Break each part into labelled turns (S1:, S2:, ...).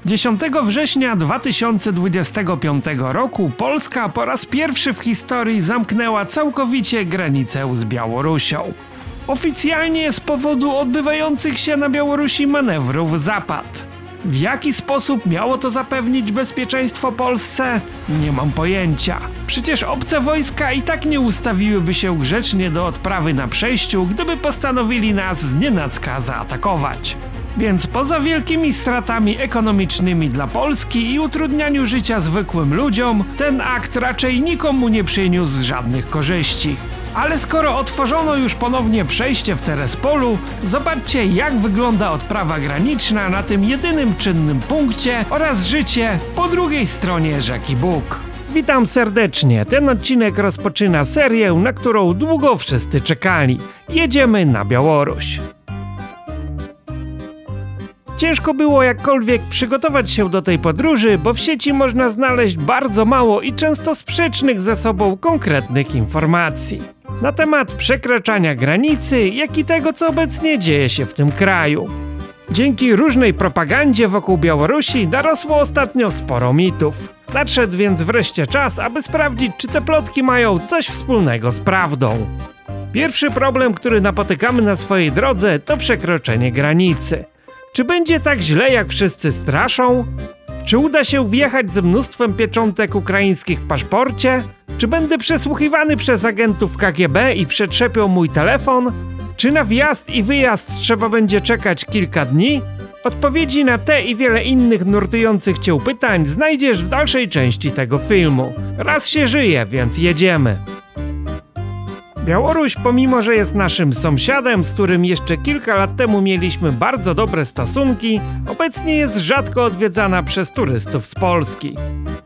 S1: 10 września 2025 roku Polska po raz pierwszy w historii zamknęła całkowicie granicę z Białorusią. Oficjalnie z powodu odbywających się na Białorusi manewrów Zapad. W jaki sposób miało to zapewnić bezpieczeństwo Polsce? Nie mam pojęcia. Przecież obce wojska i tak nie ustawiłyby się grzecznie do odprawy na przejściu, gdyby postanowili nas znienacka zaatakować. Więc poza wielkimi stratami ekonomicznymi dla Polski i utrudnianiu życia zwykłym ludziom, ten akt raczej nikomu nie przyniósł żadnych korzyści. Ale skoro otworzono już ponownie przejście w Terespolu, zobaczcie, jak wygląda odprawa graniczna na tym jedynym czynnym punkcie oraz życie po drugiej stronie rzeki Bug. Witam serdecznie, ten odcinek rozpoczyna serię, na którą długo wszyscy czekali. Jedziemy na Białoruś. Ciężko było jakkolwiek przygotować się do tej podróży, bo w sieci można znaleźć bardzo mało i często sprzecznych ze sobą konkretnych informacji na temat przekraczania granicy, jak i tego, co obecnie dzieje się w tym kraju. Dzięki różnej propagandzie wokół Białorusi narosło ostatnio sporo mitów. Nadszedł więc wreszcie czas, aby sprawdzić, czy te plotki mają coś wspólnego z prawdą. Pierwszy problem, który napotykamy na swojej drodze, to przekroczenie granicy. Czy będzie tak źle, jak wszyscy straszą? Czy uda się wjechać z mnóstwem pieczątek ukraińskich w paszporcie? Czy będę przesłuchiwany przez agentów KGB i przetrzepią mój telefon? Czy na wjazd i wyjazd trzeba będzie czekać kilka dni? Odpowiedzi na te i wiele innych nurtujących cię pytań znajdziesz w dalszej części tego filmu. Raz się żyje, więc jedziemy. Białoruś, pomimo że jest naszym sąsiadem, z którym jeszcze kilka lat temu mieliśmy bardzo dobre stosunki, obecnie jest rzadko odwiedzana przez turystów z Polski.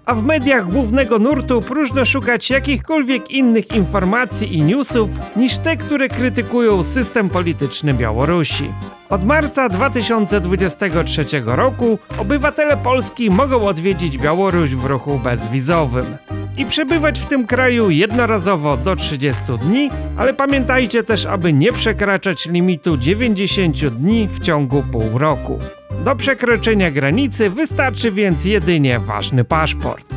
S1: A w mediach głównego nurtu próżno szukać jakichkolwiek innych informacji i newsów niż te, które krytykują system polityczny Białorusi. Od marca 2023 roku obywatele Polski mogą odwiedzić Białoruś w ruchu bezwizowym i przebywać w tym kraju jednorazowo do 30 dni, ale pamiętajcie też, aby nie przekraczać limitu 90 dni w ciągu pół roku. Do przekroczenia granicy wystarczy więc jedynie ważny paszport.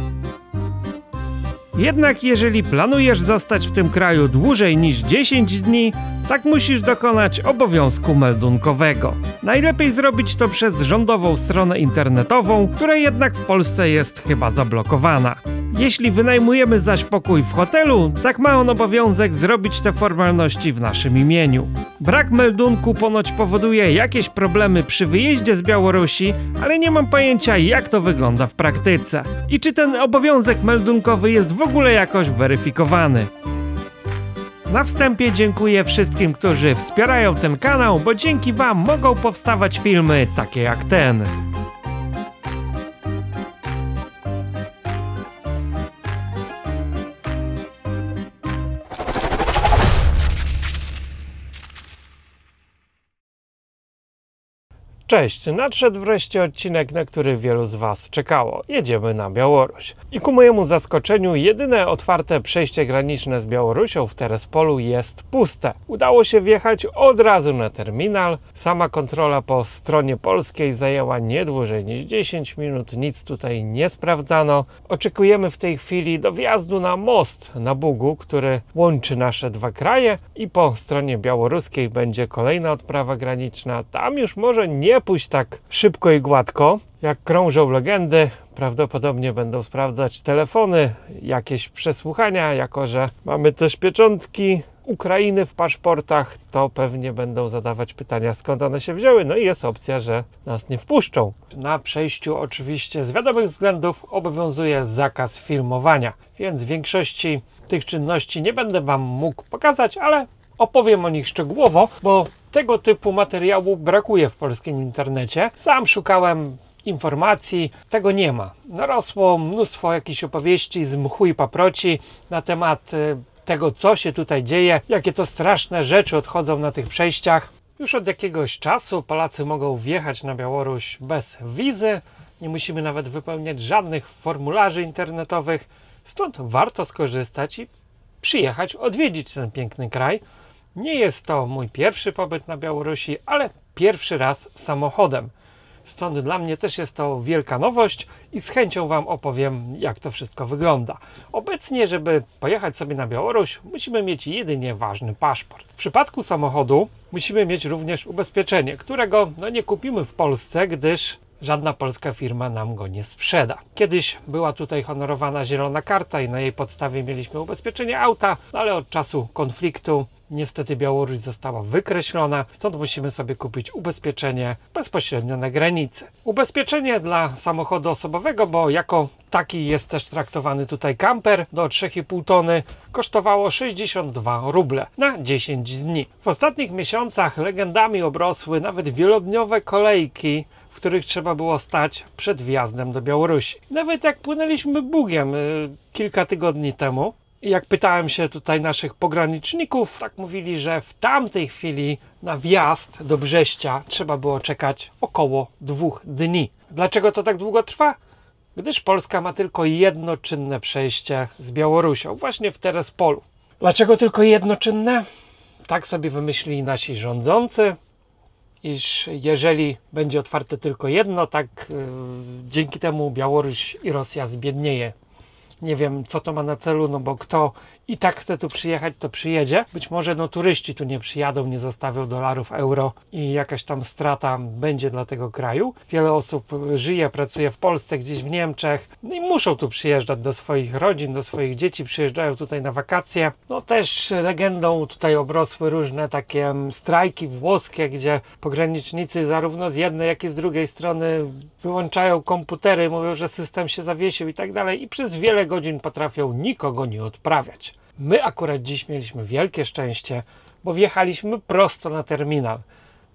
S1: Jednak jeżeli planujesz zostać w tym kraju dłużej niż 10 dni, tak musisz dokonać obowiązku meldunkowego. Najlepiej zrobić to przez rządową stronę internetową, która jednak w Polsce jest chyba zablokowana. Jeśli wynajmujemy zaś pokój w hotelu, tak ma on obowiązek zrobić te formalności w naszym imieniu. Brak meldunku ponoć powoduje jakieś problemy przy wyjeździe z Białorusi, ale nie mam pojęcia, jak to wygląda w praktyce i czy ten obowiązek meldunkowy jest w ogóle jakoś weryfikowany. Na wstępie dziękuję wszystkim, którzy wspierają ten kanał, bo dzięki wam mogą powstawać filmy takie jak ten. Cześć, nadszedł wreszcie odcinek, na który wielu z was czekało. Jedziemy na Białoruś. I ku mojemu zaskoczeniu jedyne otwarte przejście graniczne z Białorusią w Terespolu jest puste. Udało się wjechać od razu na terminal. Sama kontrola po stronie polskiej zajęła nie dłużej niż 10 minut, nic tutaj nie sprawdzano. Oczekujemy w tej chwili do wjazdu na most na Bugu, który łączy nasze dwa kraje i po stronie białoruskiej będzie kolejna odprawa graniczna. Tam już może nie pójść tak szybko i gładko, jak krążą legendy. Prawdopodobnie będą sprawdzać telefony, jakieś przesłuchania, jako że mamy też pieczątki Ukrainy w paszportach, to pewnie będą zadawać pytania, skąd one się wzięły, no i jest opcja, że nas nie wpuszczą. Na przejściu oczywiście z wiadomych względów obowiązuje zakaz filmowania, więc większości tych czynności nie będę wam mógł pokazać, ale opowiem o nich szczegółowo, bo tego typu materiału brakuje w polskim internecie. Sam szukałem informacji, tego nie ma. Narosło mnóstwo jakichś opowieści z mchu i paproci na temat tego, co się tutaj dzieje, jakie to straszne rzeczy odchodzą na tych przejściach. Już od jakiegoś czasu Polacy mogą wjechać na Białoruś bez wizy, nie musimy nawet wypełniać żadnych formularzy internetowych, stąd warto skorzystać i przyjechać, odwiedzić ten piękny kraj. Nie jest to mój pierwszy pobyt na Białorusi, ale pierwszy raz samochodem. Stąd dla mnie też jest to wielka nowość i z chęcią Wam opowiem, jak to wszystko wygląda. Obecnie, żeby pojechać sobie na Białoruś, musimy mieć jedynie ważny paszport. W przypadku samochodu musimy mieć również ubezpieczenie, którego nie kupimy w Polsce, gdyż żadna polska firma nam go nie sprzeda. Kiedyś była tutaj honorowana zielona karta i na jej podstawie mieliśmy ubezpieczenie auta, ale od czasu konfliktu niestety Białoruś została wykreślona, stąd musimy sobie kupić ubezpieczenie bezpośrednio na granicy. Ubezpieczenie dla samochodu osobowego, bo jako taki jest też traktowany tutaj kamper do 3,5 tony, kosztowało 62 ruble na 10 dni. W ostatnich miesiącach legendami obrosły nawet wielodniowe kolejki, w których trzeba było stać przed wjazdem do Białorusi. Nawet jak płynęliśmy Bugiem kilka tygodni temu, i jak pytałem się tutaj naszych pograniczników, tak mówili, że w tamtej chwili na wjazd do Brześcia trzeba było czekać około 2 dni. Dlaczego to tak długo trwa? Gdyż Polska ma tylko jedno czynne przejście z Białorusią, właśnie w Terespolu. Dlaczego tylko jedno czynne? Tak sobie wymyślili nasi rządzący, iż jeżeli będzie otwarte tylko jedno, dzięki temu Białoruś i Rosja zbiednieje. Nie wiem, co to ma na celu, bo kto i tak chce tu przyjechać, to przyjedzie. Być może turyści tu nie przyjadą, nie zostawią dolarów, euro i jakaś tam strata będzie dla tego kraju. Wiele osób żyje, pracuje w Polsce, gdzieś w Niemczech i muszą tu przyjeżdżać do swoich rodzin, do swoich dzieci, przyjeżdżają tutaj na wakacje. Też legendą tutaj obrosły różne takie strajki włoskie, gdzie pogranicznicy zarówno z jednej, jak i z drugiej strony wyłączają komputery, mówią, że system się zawiesił i tak dalej i przez wiele godzin potrafią nikogo nie odprawiać. My akurat dziś mieliśmy wielkie szczęście, bo wjechaliśmy prosto na terminal.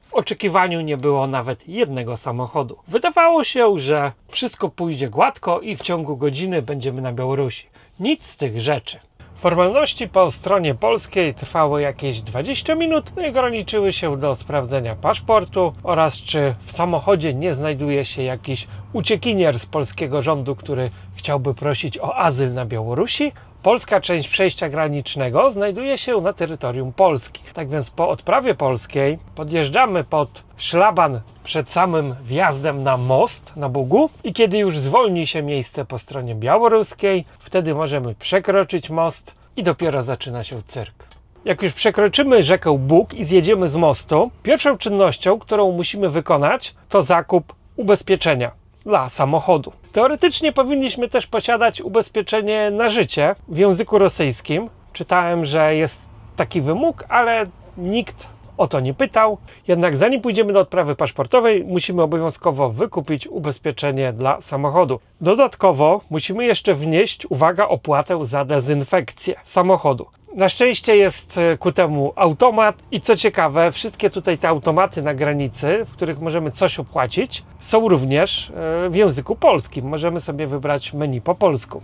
S1: W oczekiwaniu nie było nawet jednego samochodu. Wydawało się, że wszystko pójdzie gładko i w ciągu godziny będziemy na Białorusi. Nic z tych rzeczy. Formalności po stronie polskiej trwały jakieś 20 minut i ograniczyły się do sprawdzenia paszportu oraz czy w samochodzie nie znajduje się jakiś uciekinier z polskiego rządu, który chciałby prosić o azyl na Białorusi. Polska część przejścia granicznego znajduje się na terytorium Polski. Tak więc po odprawie polskiej podjeżdżamy pod szlaban przed samym wjazdem na most na Bugu i kiedy już zwolni się miejsce po stronie białoruskiej, wtedy możemy przekroczyć most i dopiero zaczyna się cyrk. Jak już przekroczymy rzekę Bug i zjedziemy z mostu, pierwszą czynnością, którą musimy wykonać, to zakup ubezpieczenia dla samochodu. Teoretycznie powinniśmy też posiadać ubezpieczenie na życie w języku rosyjskim. Czytałem, że jest taki wymóg, ale nikt o to nie pytał. Jednak zanim pójdziemy do odprawy paszportowej, musimy obowiązkowo wykupić ubezpieczenie dla samochodu. Dodatkowo musimy jeszcze wnieść, uwaga, opłatę za dezynfekcję samochodu. Na szczęście jest ku temu automat i co ciekawe, wszystkie tutaj te automaty na granicy, w których możemy coś opłacić, są również w języku polskim. Możemy sobie wybrać menu po polsku.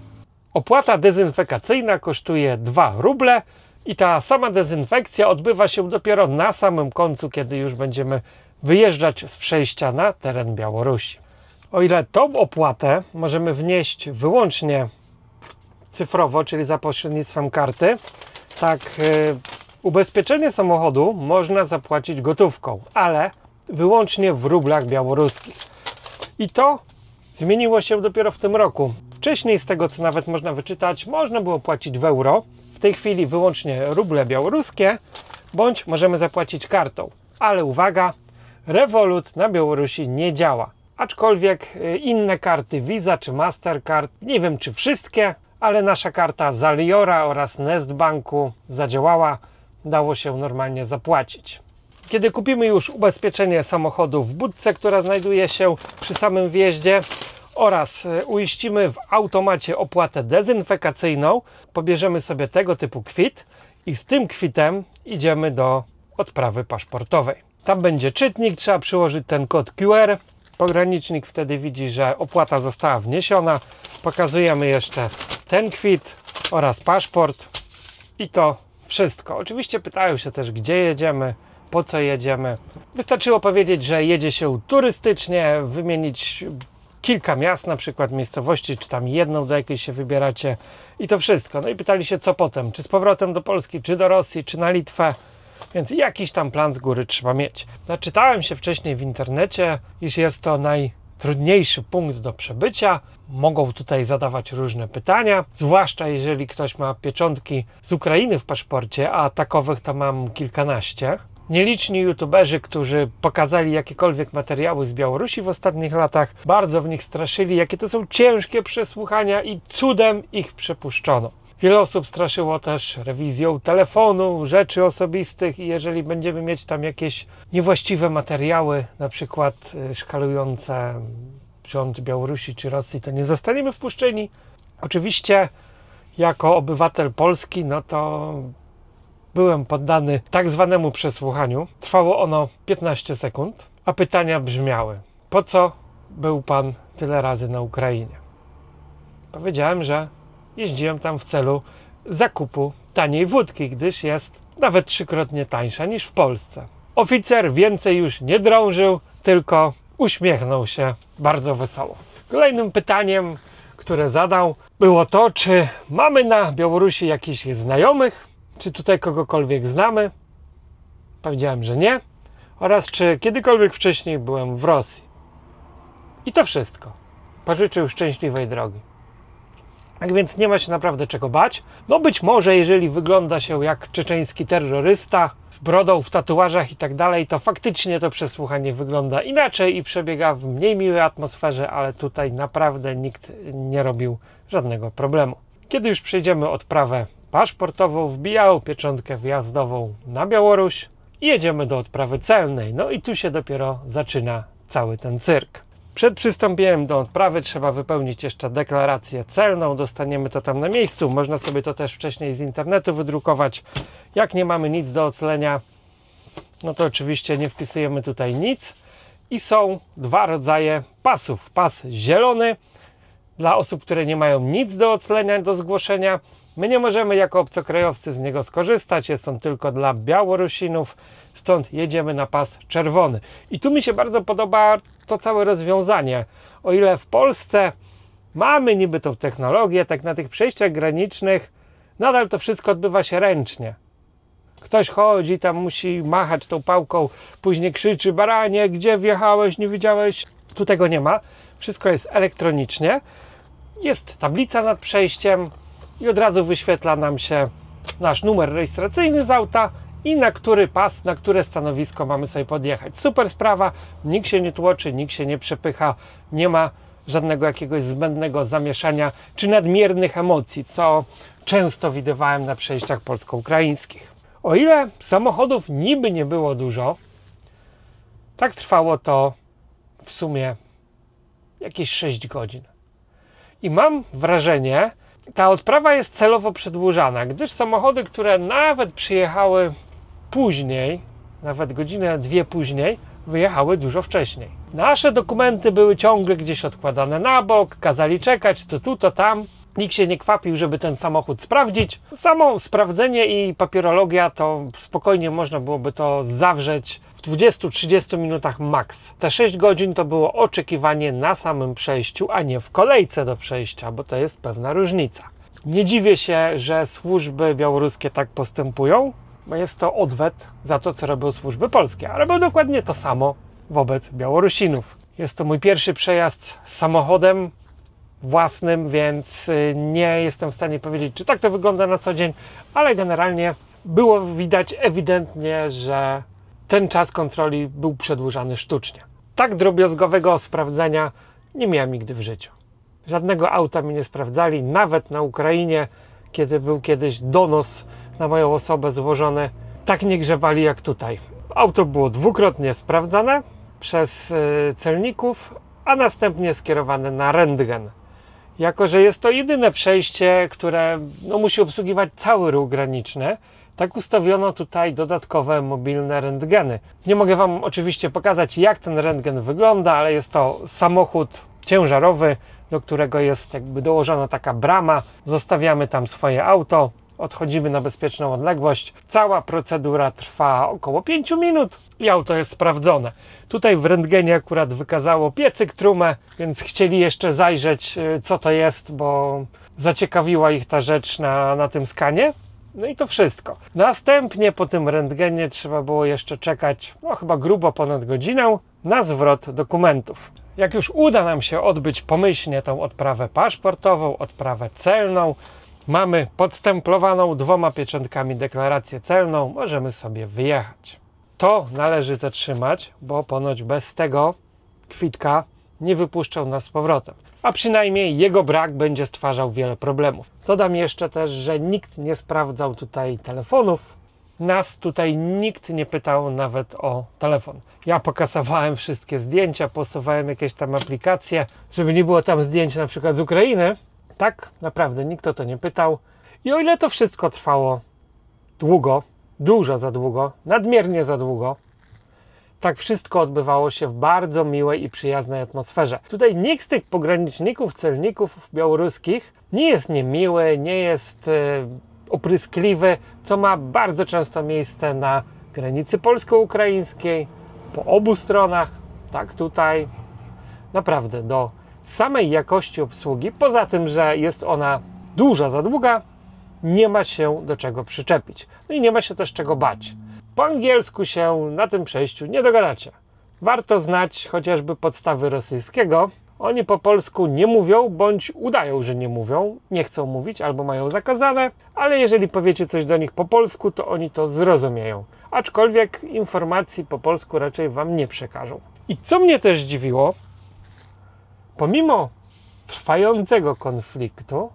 S1: Opłata dezynfekacyjna kosztuje 2 ruble i ta sama dezynfekcja odbywa się dopiero na samym końcu, kiedy już będziemy wyjeżdżać z przejścia na teren Białorusi. O ile tą opłatę możemy wnieść wyłącznie cyfrowo, czyli za pośrednictwem karty, tak ubezpieczenie samochodu można zapłacić gotówką, ale wyłącznie w rublach białoruskich. I to zmieniło się dopiero w tym roku. Wcześniej, z tego co nawet można wyczytać, można było płacić w euro. W tej chwili wyłącznie ruble białoruskie, bądź możemy zapłacić kartą. Ale uwaga, Revolut na Białorusi nie działa. Aczkolwiek inne karty Visa czy Mastercard, nie wiem czy wszystkie, ale nasza karta z Aliora oraz Nestbanku zadziałała, dało się normalnie zapłacić. Kiedy kupimy już ubezpieczenie samochodu w budce, która znajduje się przy samym wjeździe oraz uiścimy w automacie opłatę dezynfekacyjną, pobierzemy sobie tego typu kwit i z tym kwitem idziemy do odprawy paszportowej. Tam będzie czytnik, trzeba przyłożyć ten kod QR. Pogranicznik wtedy widzi, że opłata została wniesiona. Pokazujemy jeszcze ten kwit oraz paszport i to wszystko. Oczywiście pytają się też, gdzie jedziemy, po co jedziemy. Wystarczyło powiedzieć, że jedzie się turystycznie, wymienić kilka miast, na przykład miejscowości, czy tam jedną, do jakiej się wybieracie i to wszystko. No i pytali się, co potem, czy z powrotem do Polski, czy do Rosji, czy na Litwę. Więc jakiś tam plan z góry trzeba mieć. Naczytałem się wcześniej w internecie, iż jest to najtrudniejszy punkt do przebycia. Mogą tutaj zadawać różne pytania, zwłaszcza jeżeli ktoś ma pieczątki z Ukrainy w paszporcie, a takowych to mam kilkanaście. Nieliczni youtuberzy, którzy pokazali jakiekolwiek materiały z Białorusi w ostatnich latach, bardzo w nich straszyli, jakie to są ciężkie przesłuchania i cudem ich przepuszczono. Wiele osób straszyło też rewizją telefonu, rzeczy osobistych i jeżeli będziemy mieć tam jakieś niewłaściwe materiały, na przykład szkalujące rząd Białorusi czy Rosji, to nie zostaniemy wpuszczeni. Oczywiście jako obywatel Polski, no to byłem poddany tak zwanemu przesłuchaniu. Trwało ono 15 sekund, a pytania brzmiały: po co był pan tyle razy na Ukrainie? Powiedziałem, że jeździłem tam w celu zakupu taniej wódki, gdyż jest nawet 3-krotnie tańsza niż w Polsce. Oficer więcej już nie drążył, tylko uśmiechnął się bardzo wesoło. Kolejnym pytaniem, które zadał, było to, czy mamy na Białorusi jakichś znajomych, czy tutaj kogokolwiek znamy. Powiedziałem, że nie. Oraz czy kiedykolwiek wcześniej byłem w Rosji. I to wszystko. Pożyczył szczęśliwej drogi. Tak więc nie ma się naprawdę czego bać. No być może, jeżeli wygląda się jak czeczeński terrorysta z brodą, w tatuażach i tak dalej, to faktycznie to przesłuchanie wygląda inaczej i przebiega w mniej miłej atmosferze, ale tutaj naprawdę nikt nie robił żadnego problemu. Kiedy już przejdziemy odprawę paszportową, wbijał pieczątkę wjazdową na Białoruś i jedziemy do odprawy celnej. No i tu się dopiero zaczyna cały ten cyrk. Przed przystąpieniem do odprawy trzeba wypełnić jeszcze deklarację celną. Dostaniemy to tam na miejscu. Można sobie to też wcześniej z internetu wydrukować. Jak nie mamy nic do oclenia, no to oczywiście nie wpisujemy tutaj nic. I są dwa rodzaje pasów. Pas zielony dla osób, które nie mają nic do oclenia, do zgłoszenia. My nie możemy jako obcokrajowcy z niego skorzystać. Jest on tylko dla Białorusinów. Stąd jedziemy na pas czerwony. I tu mi się bardzo podoba to całe rozwiązanie. O ile w Polsce mamy niby tą technologię, tak na tych przejściach granicznych nadal to wszystko odbywa się ręcznie. Ktoś chodzi, tam musi machać tą pałką, później krzyczy: baranie, gdzie wjechałeś, nie widziałeś? Tu tego nie ma. Wszystko jest elektronicznie. Jest tablica nad przejściem i od razu wyświetla nam się nasz numer rejestracyjny z auta i na który pas, na które stanowisko mamy sobie podjechać. Super sprawa, nikt się nie tłoczy, nikt się nie przepycha, nie ma żadnego jakiegoś zbędnego zamieszania czy nadmiernych emocji, co często widywałem na przejściach polsko-ukraińskich. O ile samochodów niby nie było dużo, tak trwało to w sumie jakieś 6 godzin. I mam wrażenie, ta odprawa jest celowo przedłużana, gdyż samochody, które nawet przyjechały później, nawet godzinę, dwie później, wyjechały dużo wcześniej. Nasze dokumenty były ciągle gdzieś odkładane na bok, kazali czekać to tu, to tam. Nikt się nie kwapił, żeby ten samochód sprawdzić. Samo sprawdzenie i papierologia to spokojnie można byłoby to zawrzeć w 20-30 minutach max. Te 6 godzin to było oczekiwanie na samym przejściu, a nie w kolejce do przejścia, bo to jest pewna różnica. Nie dziwię się, że służby białoruskie tak postępują, bo jest to odwet za to, co robią służby polskie, ale robią dokładnie to samo wobec Białorusinów. Jest to mój pierwszy przejazd z samochodem własnym, więc nie jestem w stanie powiedzieć, czy tak to wygląda na co dzień, ale generalnie było widać ewidentnie, że ten czas kontroli był przedłużany sztucznie. Tak drobiazgowego sprawdzenia nie miałem nigdy w życiu. Żadnego auta mi nie sprawdzali, nawet na Ukrainie, kiedy był kiedyś donos na moją osobę złożony, tak nie grzebali jak tutaj. Auto było dwukrotnie sprawdzane przez celników, a następnie skierowane na rentgen. Jako że jest to jedyne przejście, które musi obsługiwać cały ruch graniczny, tak ustawiono tutaj dodatkowe mobilne rentgeny. Nie mogę Wam oczywiście pokazać, jak ten rentgen wygląda, ale jest to samochód ciężarowy, do którego jest jakby dołożona taka brama. Zostawiamy tam swoje auto, odchodzimy na bezpieczną odległość. Cała procedura trwa około 5 minut i auto jest sprawdzone. Tutaj w rentgenie akurat wykazało piecyk, trumę, więc chcieli jeszcze zajrzeć, co to jest, bo zaciekawiła ich ta rzecz na tym skanie. No i to wszystko. Następnie po tym rentgenie trzeba było jeszcze czekać, no chyba grubo ponad godzinę, na zwrot dokumentów. Jak już uda nam się odbyć pomyślnie tą odprawę paszportową, odprawę celną, mamy podstemplowaną 2 pieczątkami deklarację celną, możemy sobie wyjechać. To należy zatrzymać, bo ponoć bez tego kwitka nie wypuszczał nas z powrotem. A przynajmniej jego brak będzie stwarzał wiele problemów. Dodam jeszcze też, że nikt nie sprawdzał tutaj telefonów. Nas tutaj nikt nie pytał nawet o telefon. Ja pokasowałem wszystkie zdjęcia, postowałem jakieś tam aplikacje, żeby nie było tam zdjęć na przykład z Ukrainy. Tak, naprawdę nikt o to nie pytał. I o ile to wszystko trwało długo, dużo za długo, nadmiernie za długo, tak wszystko odbywało się w bardzo miłej i przyjaznej atmosferze. Tutaj nikt z tych pograniczników, celników białoruskich nie jest niemiły, nie jest opryskliwy, co ma bardzo często miejsce na granicy polsko-ukraińskiej, po obu stronach. Tak, tutaj naprawdę do samej jakości obsługi, poza tym, że jest ona duża, za długa, nie ma się do czego przyczepić. No i nie ma się też czego bać. Po angielsku się na tym przejściu nie dogadacie. Warto znać chociażby podstawy rosyjskiego. Oni po polsku nie mówią, bądź udają, że nie mówią, nie chcą mówić albo mają zakazane, ale jeżeli powiecie coś do nich po polsku, to oni to zrozumieją. Aczkolwiek informacji po polsku raczej wam nie przekażą. I co mnie też dziwiło, pomimo trwającego konfliktu,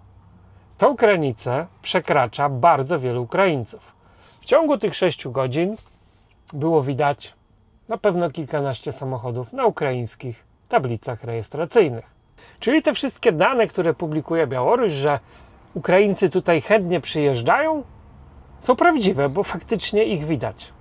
S1: tą granicę przekracza bardzo wielu Ukraińców. W ciągu tych 6 godzin było widać na pewno kilkanaście samochodów na ukraińskich tablicach rejestracyjnych. Czyli te wszystkie dane, które publikuje Białoruś, że Ukraińcy tutaj chętnie przyjeżdżają, są prawdziwe, bo faktycznie ich widać.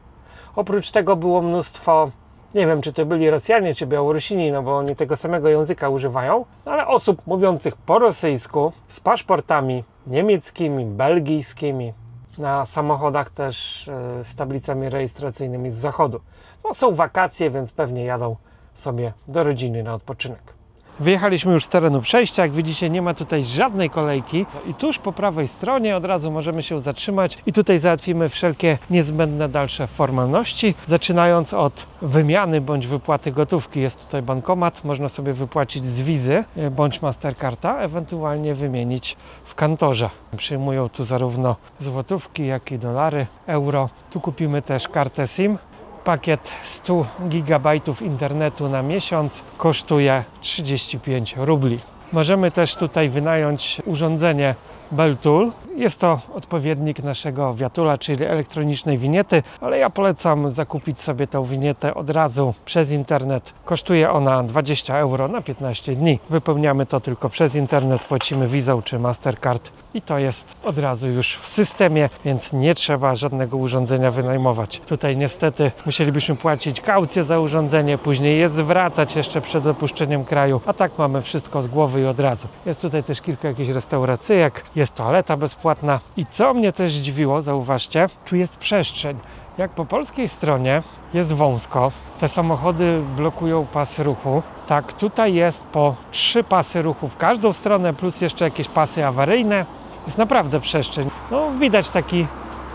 S1: Oprócz tego było mnóstwo, nie wiem, czy to byli Rosjanie, czy Białorusini, no bo oni tego samego języka używają, ale osób mówiących po rosyjsku, z paszportami niemieckimi, belgijskimi, na samochodach też z tablicami rejestracyjnymi z zachodu. No, są wakacje, więc pewnie jadą sobie do rodziny na odpoczynek. Wyjechaliśmy już z terenu przejścia, jak widzicie nie ma tutaj żadnej kolejki i tuż po prawej stronie od razu możemy się zatrzymać i tutaj załatwimy wszelkie niezbędne dalsze formalności, zaczynając od wymiany bądź wypłaty gotówki. Jest tutaj bankomat, można sobie wypłacić z Wizy bądź Mastercarda, ewentualnie wymienić w kantorze. Przyjmują tu zarówno złotówki, jak i dolary, euro. Tu kupimy też kartę SIM. Pakiet 100 GB internetu na miesiąc kosztuje 35 rubli. Możemy też tutaj wynająć urządzenie Beltool. Jest to odpowiednik naszego Viatula, czyli elektronicznej winiety, ale ja polecam zakupić sobie tę winietę od razu przez internet. Kosztuje ona 20 euro na 15 dni. Wypełniamy to tylko przez internet, płacimy Vizą czy Mastercard i to jest od razu już w systemie, więc nie trzeba żadnego urządzenia wynajmować. Tutaj niestety musielibyśmy płacić kaucję za urządzenie, później je zwracać jeszcze przed opuszczeniem kraju, a tak mamy wszystko z głowy i od razu. Jest tutaj też kilka jakichś restauracyjek, jest toaleta bezpłatna i co mnie też zdziwiło, zauważcie, tu jest przestrzeń. Jak po polskiej stronie jest wąsko, te samochody blokują pas ruchu, tak tutaj jest po 3 pasy ruchu w każdą stronę, plus jeszcze jakieś pasy awaryjne. Jest naprawdę przestrzeń. No widać taki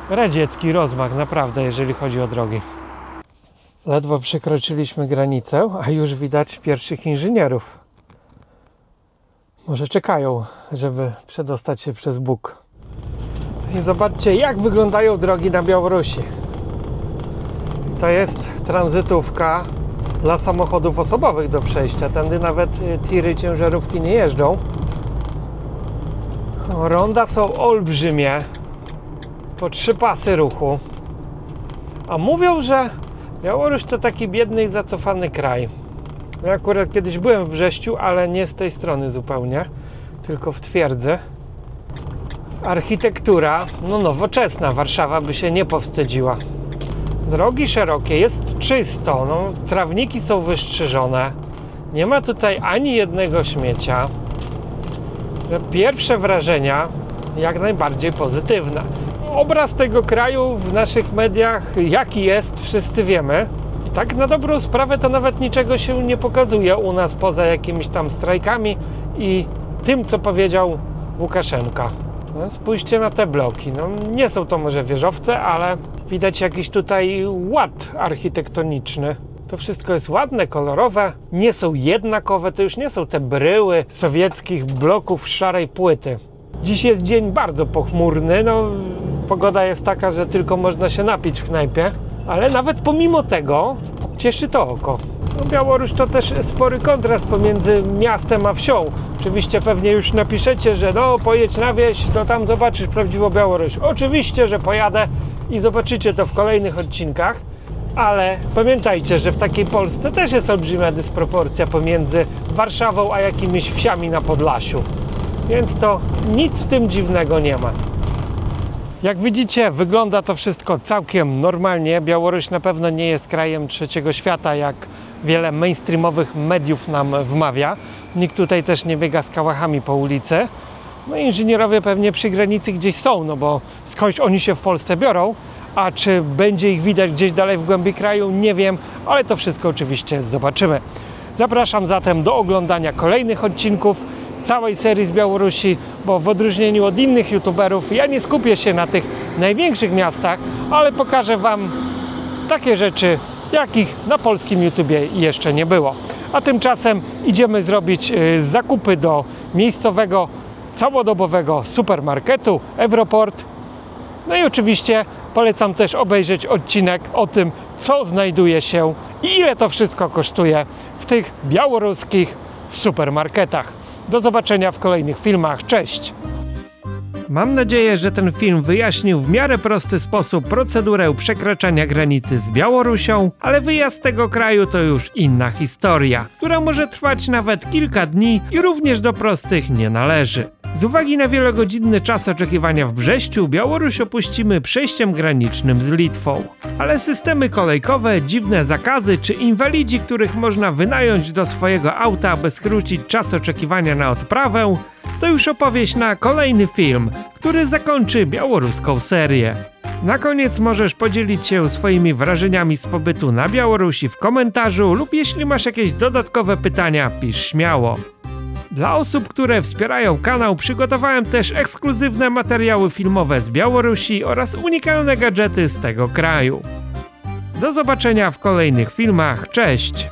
S1: radziecki rozmach, naprawdę, jeżeli chodzi o drogi. Ledwo przekroczyliśmy granicę, a już widać pierwszych inżynierów. Może czekają, żeby przedostać się przez Bóg. I zobaczcie, jak wyglądają drogi na Białorusi. I to jest tranzytówka dla samochodów osobowych do przejścia. Tędy nawet tiry, ciężarówki nie jeżdżą. Ronda są olbrzymie, po 3 pasy ruchu. A mówią, że Białoruś to taki biedny i zacofany kraj. Ja akurat kiedyś byłem w Brześciu, ale nie z tej strony zupełnie, tylko w twierdzy. Architektura, no nowoczesna, Warszawa by się nie powstydziła. Drogi szerokie, jest czysto, no, trawniki są wystrzyżone. Nie ma tutaj ani jednego śmiecia. Pierwsze wrażenia jak najbardziej pozytywne. Obraz tego kraju w naszych mediach jaki jest, wszyscy wiemy. I tak na dobrą sprawę to nawet niczego się nie pokazuje u nas poza jakimiś tam strajkami i tym, co powiedział Łukaszenka. No, spójrzcie na te bloki. No, nie są to może wieżowce, ale widać jakiś tutaj ład architektoniczny. To wszystko jest ładne, kolorowe, nie są jednakowe, to już nie są te bryły sowieckich bloków szarej płyty. Dziś jest dzień bardzo pochmurny, no pogoda jest taka, że tylko można się napić w knajpie, ale nawet pomimo tego cieszy to oko. No, Białoruś to też spory kontrast pomiędzy miastem a wsią. Oczywiście pewnie już napiszecie, że no pojedź na wieś, to tam zobaczysz prawdziwą Białoruś. Oczywiście, że pojadę i zobaczycie to w kolejnych odcinkach. Ale pamiętajcie, że w takiej Polsce też jest olbrzymia dysproporcja pomiędzy Warszawą a jakimiś wsiami na Podlasiu. Więc to nic w tym dziwnego nie ma. Jak widzicie, wygląda to wszystko całkiem normalnie. Białoruś na pewno nie jest krajem trzeciego świata, jak wiele mainstreamowych mediów nam wmawia. Nikt tutaj też nie biega z kałachami po ulicy. No inżynierowie pewnie przy granicy gdzieś są, no bo skądś oni się w Polsce biorą. A czy będzie ich widać gdzieś dalej w głębi kraju, nie wiem, ale to wszystko oczywiście zobaczymy. Zapraszam zatem do oglądania kolejnych odcinków całej serii z Białorusi, bo w odróżnieniu od innych youtuberów ja nie skupię się na tych największych miastach, ale pokażę Wam takie rzeczy, jakich na polskim YouTubie jeszcze nie było. A tymczasem idziemy zrobić zakupy do miejscowego, całodobowego supermarketu Europort. No i oczywiście polecam też obejrzeć odcinek o tym, co znajduje się i ile to wszystko kosztuje w tych białoruskich supermarketach. Do zobaczenia w kolejnych filmach. Cześć! Mam nadzieję, że ten film wyjaśnił w miarę prosty sposób procedurę przekraczania granicy z Białorusią, ale wyjazd z tego kraju to już inna historia, która może trwać nawet kilka dni i również do prostych nie należy. Z uwagi na wielogodzinny czas oczekiwania w Brześciu, Białoruś opuścimy przejściem granicznym z Litwą. Ale systemy kolejkowe, dziwne zakazy czy inwalidzi, których można wynająć do swojego auta, aby skrócić czas oczekiwania na odprawę, to już opowieść na kolejny film, który zakończy białoruską serię. Na koniec możesz podzielić się swoimi wrażeniami z pobytu na Białorusi w komentarzu lub jeśli masz jakieś dodatkowe pytania, pisz śmiało. Dla osób, które wspierają kanał, przygotowałem też ekskluzywne materiały filmowe z Białorusi oraz unikalne gadżety z tego kraju. Do zobaczenia w kolejnych filmach, cześć!